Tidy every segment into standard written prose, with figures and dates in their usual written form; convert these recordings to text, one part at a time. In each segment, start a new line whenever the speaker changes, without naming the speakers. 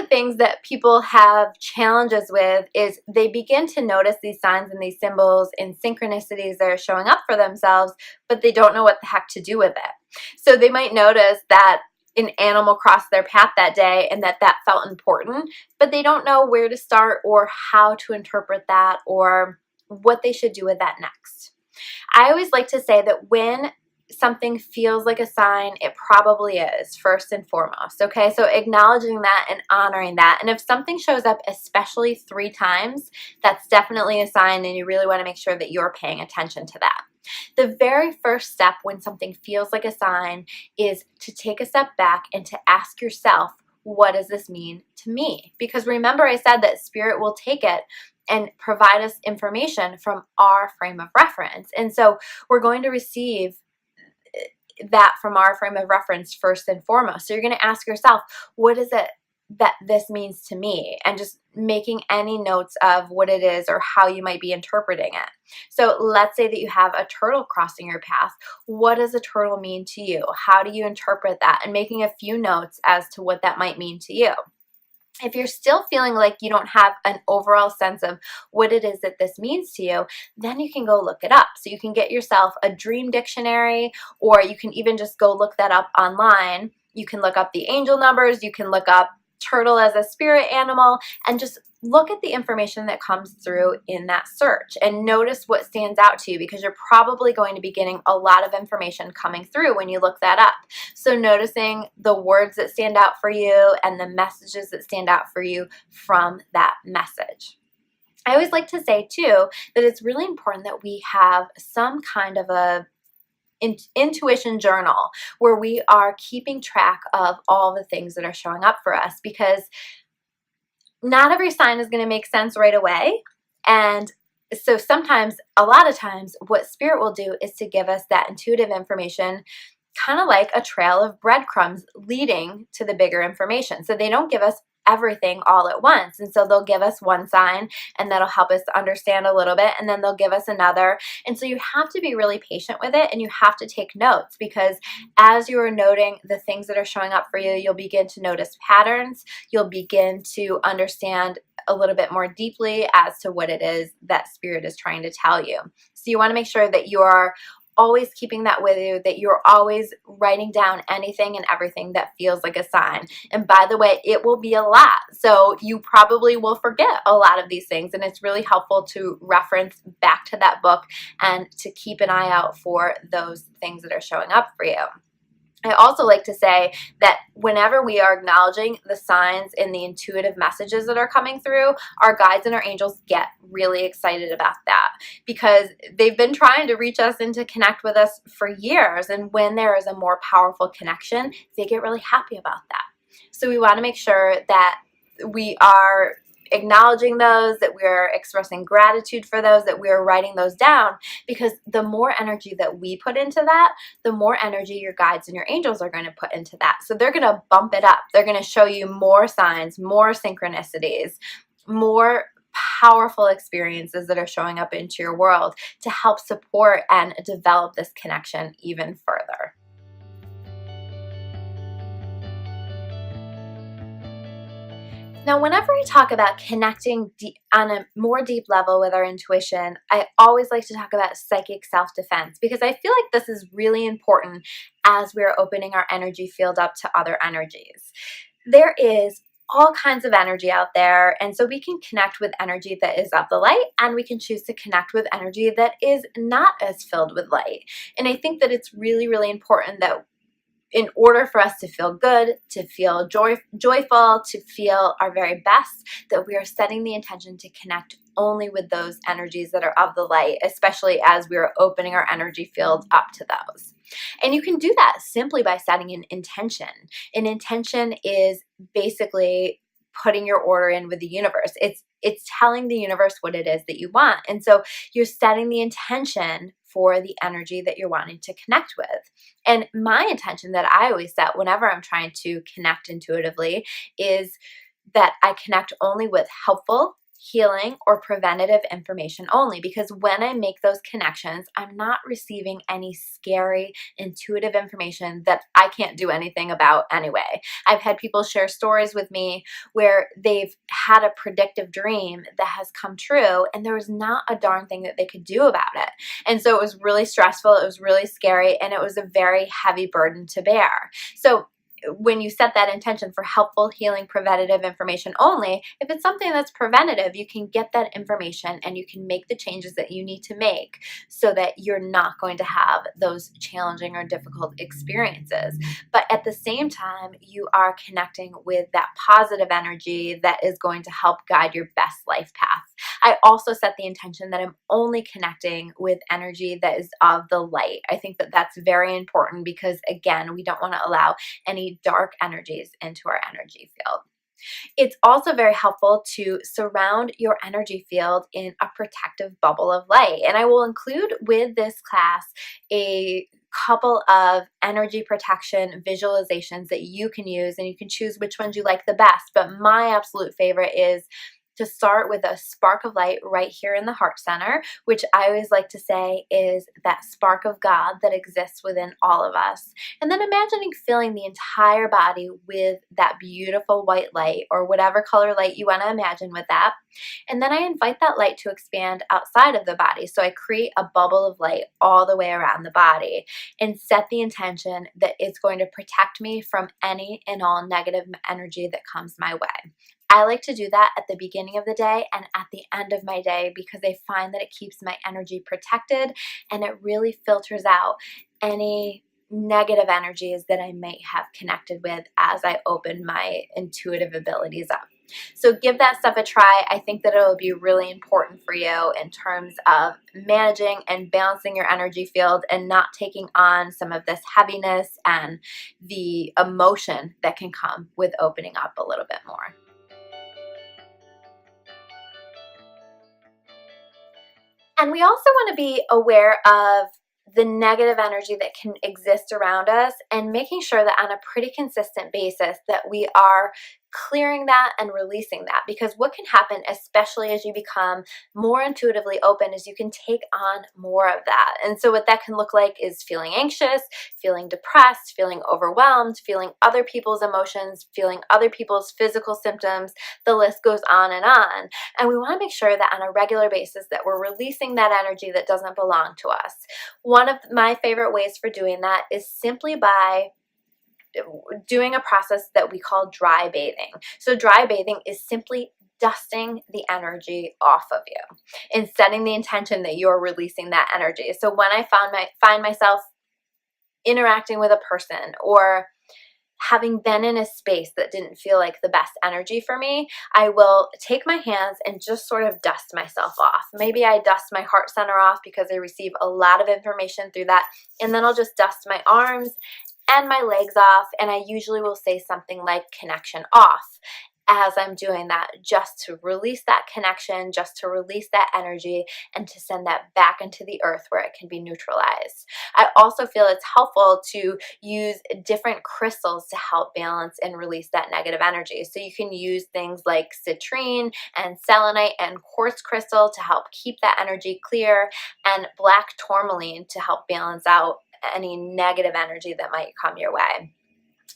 the things that people have challenges with is they begin to notice these signs and these symbols and synchronicities that are showing up for themselves, but they don't know what the heck to do with it. So they might notice that an animal crossed their path that day and that felt important, but they don't know where to start or how to interpret that or what they should do with that next. I always like to say that when something feels like a sign, it probably is, first and foremost, okay? So acknowledging that and honoring that. And if something shows up especially 3 times, that's definitely a sign, and you really want to make sure that you're paying attention to that. The very first step when something feels like a sign is to take a step back and to ask yourself, what does this mean to me? Because remember, I said that spirit will take it and provide us information from our frame of reference. And so we're going to receive that from our frame of reference first and foremost. So you're going to ask yourself, what is it that this means to me? And just making any notes of what it is or how you might be interpreting it. So let's say that you have a turtle crossing your path. What does a turtle mean to you? How do you interpret that? And making a few notes as to what that might mean to you. If you're still feeling like you don't have an overall sense of what it is that this means to you, then you can go look it up. So you can get yourself a dream dictionary, or you can even just go look that up online. You can look up the angel numbers, you can look up turtle as a spirit animal, and just look at the information that comes through in that search and notice what stands out to you, because you're probably going to be getting a lot of information coming through when you look that up. So noticing the words that stand out for you and the messages that stand out for you from that message. I always like to say too that it's really important that we have some kind of a intuition journal where we are keeping track of all the things that are showing up for us, because not every sign is going to make sense right away. And so sometimes, a lot of times, what spirit will do is to give us that intuitive information, kind of like a trail of breadcrumbs leading to the bigger information. So they don't give us everything all at once. And so they'll give us one sign and that'll help us understand a little bit, and then they'll give us another. And so you have to be really patient with it, and you have to take notes, because as you are noting the things that are showing up for you, you'll begin to notice patterns. You'll begin to understand a little bit more deeply as to what it is that spirit is trying to tell you. So you want to make sure that you are always keeping that with you, that you're always writing down anything and everything that feels like a sign. And by the way, it will be a lot. So you probably will forget a lot of these things. And it's really helpful to reference back to that book and to keep an eye out for those things that are showing up for you. I also like to say that whenever we are acknowledging the signs and the intuitive messages that are coming through, our guides and our angels get really excited about that, because they've been trying to reach us and to connect with us for years. And when there is a more powerful connection, they get really happy about that. So we want to make sure that we are acknowledging those, that we're expressing gratitude for those, that we're writing those down, because the more energy that we put into that, the more energy your guides and your angels are going to put into that. So they're going to bump it up. They're going to show you more signs, more synchronicities, more powerful experiences that are showing up into your world to help support and develop this connection even further. Now, whenever I talk about connecting on a more deep level with our intuition, I always like to talk about psychic self-defense, because I feel like this is really important as we're opening our energy field up to other energies. There is all kinds of energy out there, and so we can connect with energy that is of the light, and we can choose to connect with energy that is not as filled with light. And I think that it's really, really important that in order for us to feel good, to feel joyful, to feel our very best, that we are setting the intention to connect only with those energies that are of the light, especially as we are opening our energy field up to those. And you can do that simply by setting an intention. An intention is basically putting your order in with the universe. It's telling the universe what it is that you want. And so you're setting the intention for the energy that you're wanting to connect with. And my intention that I always set whenever I'm trying to connect intuitively is that I connect only with helpful, healing or preventative information only, because when I make those connections, I'm not receiving any scary, intuitive information that I can't do anything about anyway. I've had people share stories with me where they've had a predictive dream that has come true and there was not a darn thing that they could do about it. And so it was really stressful, it was really scary, and it was a very heavy burden to bear. So when you set that intention for helpful, healing, preventative information only, if it's something that's preventative, you can get that information and you can make the changes that you need to make so that you're not going to have those challenging or difficult experiences. But at the same time, you are connecting with that positive energy that is going to help guide your best life path. I also set the intention that I'm only connecting with energy that is of the light. I think that that's very important because, again, we don't want to allow any dark energies into our energy field. It's also very helpful to surround your energy field in a protective bubble of light. And I will include with this class a couple of energy protection visualizations that you can use, and you can choose which ones you like the best. But my absolute favorite is to start with a spark of light right here in the heart center, which I always like to say is that spark of God that exists within all of us. And then imagining filling the entire body with that beautiful white light, or whatever color light you want to imagine with that. And then I invite that light to expand outside of the body. So I create a bubble of light all the way around the body and set the intention that it's going to protect me from any and all negative energy that comes my way. I like to do that at the beginning of the day and at the end of my day because I find that it keeps my energy protected and it really filters out any negative energies that I may have connected with as I open my intuitive abilities up. So give that stuff a try. I think that it'll be really important for you in terms of managing and balancing your energy field and not taking on some of this heaviness and the emotion that can come with opening up a little bit more. And we also want to be aware of the negative energy that can exist around us and making sure that on a pretty consistent basis that we are clearing that and releasing that, because what can happen, especially as you become more intuitively open, is you can take on more of that. And so what that can look like is feeling anxious, feeling depressed, feeling overwhelmed, feeling other people's emotions, feeling other people's physical symptoms. The list goes on. And we want to make sure that on a regular basis that we're releasing that energy that doesn't belong to us. One of my favorite ways for doing that is simply by doing a process that we call dry bathing. So dry bathing is simply dusting the energy off of you and setting the intention that you're releasing that energy. So when I find myself interacting with a person or having been in a space that didn't feel like the best energy for me, I will take my hands and just sort of dust myself off. Maybe I dust my heart center off because I receive a lot of information through that, and then I'll just dust my arms and my legs off, and I usually will say something like connection off as I'm doing that, just to release that connection, just to release that energy, and to send that back into the earth where it can be neutralized. I also feel it's helpful to use different crystals to help balance and release that negative energy. So you can use things like citrine and selenite and quartz crystal to help keep that energy clear, and black tourmaline to help balance out any negative energy that might come your way.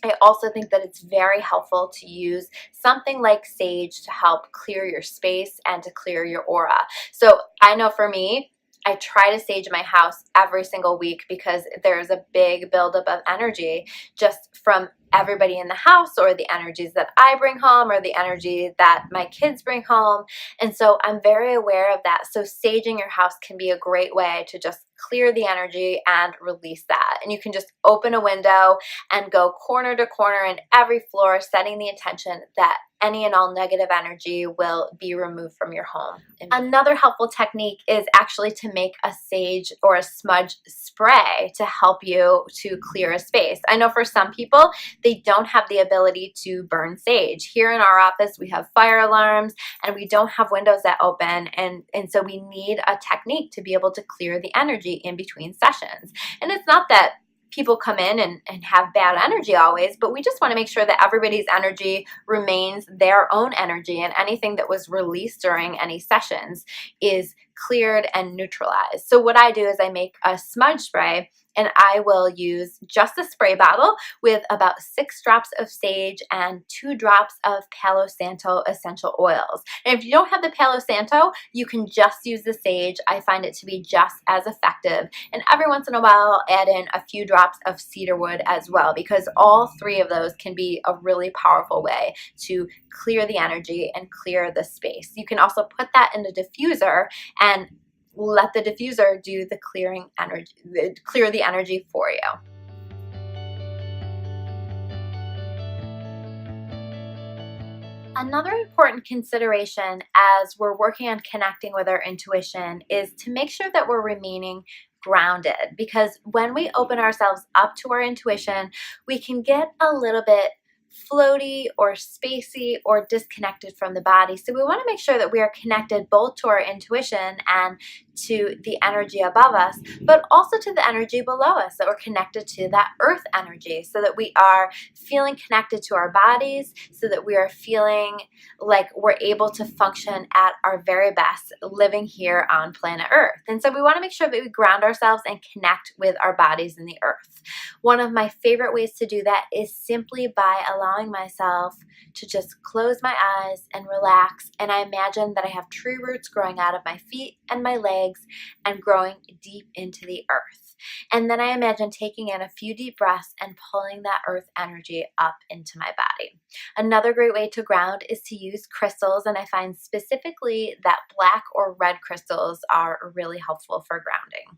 I also think that it's very helpful to use something like sage to help clear your space and to clear your aura. So I know for me, I try to sage my house every single week because there's a big buildup of energy just from everybody in the house, or the energies that I bring home, or the energy that my kids bring home. And so I'm very aware of that. So saging your house can be a great way to just clear the energy and release that. And you can just open a window and go corner to corner in every floor, setting the intention that any and all negative energy will be removed from your home. Another helpful technique is actually to make a sage or a smudge spray to help you to clear a space. I know for some people, they don't have the ability to burn sage. Here in our office, we have fire alarms and we don't have windows that open. And so we need a technique to be able to clear the energy in between sessions. And it's not that people come in and have bad energy always, but we just want to make sure that everybody's energy remains their own energy, and anything that was released during any sessions is cleared and neutralized. So what I do is I make a smudge spray, and I will use just a spray bottle with about 6 drops of sage and 2 drops of Palo Santo essential oils. And if you don't have the Palo Santo, you can just use the sage. I find it to be just as effective. And every once in a while, I'll add in a few drops of cedarwood as well, because all 3 of those can be a really powerful way to clear the energy and clear the space. You can also put that in a diffuser and let the diffuser do the clearing energy, clear the energy for you. Another important consideration as we're working on connecting with our intuition is to make sure that we're remaining grounded, because when we open ourselves up to our intuition, we can get a little bit floaty or spacey or disconnected from the body. So we want to make sure that we are connected both to our intuition and to the energy above us, but also to the energy below us, that we're connected to that earth energy, so that we are feeling connected to our bodies, so that we are feeling like we're able to function at our very best living here on planet Earth. And so we want to make sure that we ground ourselves and connect with our bodies in the earth. One of my favorite ways to do that is simply by allowing myself to just close my eyes and relax, and I imagine that I have tree roots growing out of my feet and my legs and growing deep into the earth. And then I imagine taking in a few deep breaths and pulling that earth energy up into my body. Another great way to ground is to use crystals, and I find specifically that black or red crystals are really helpful for grounding.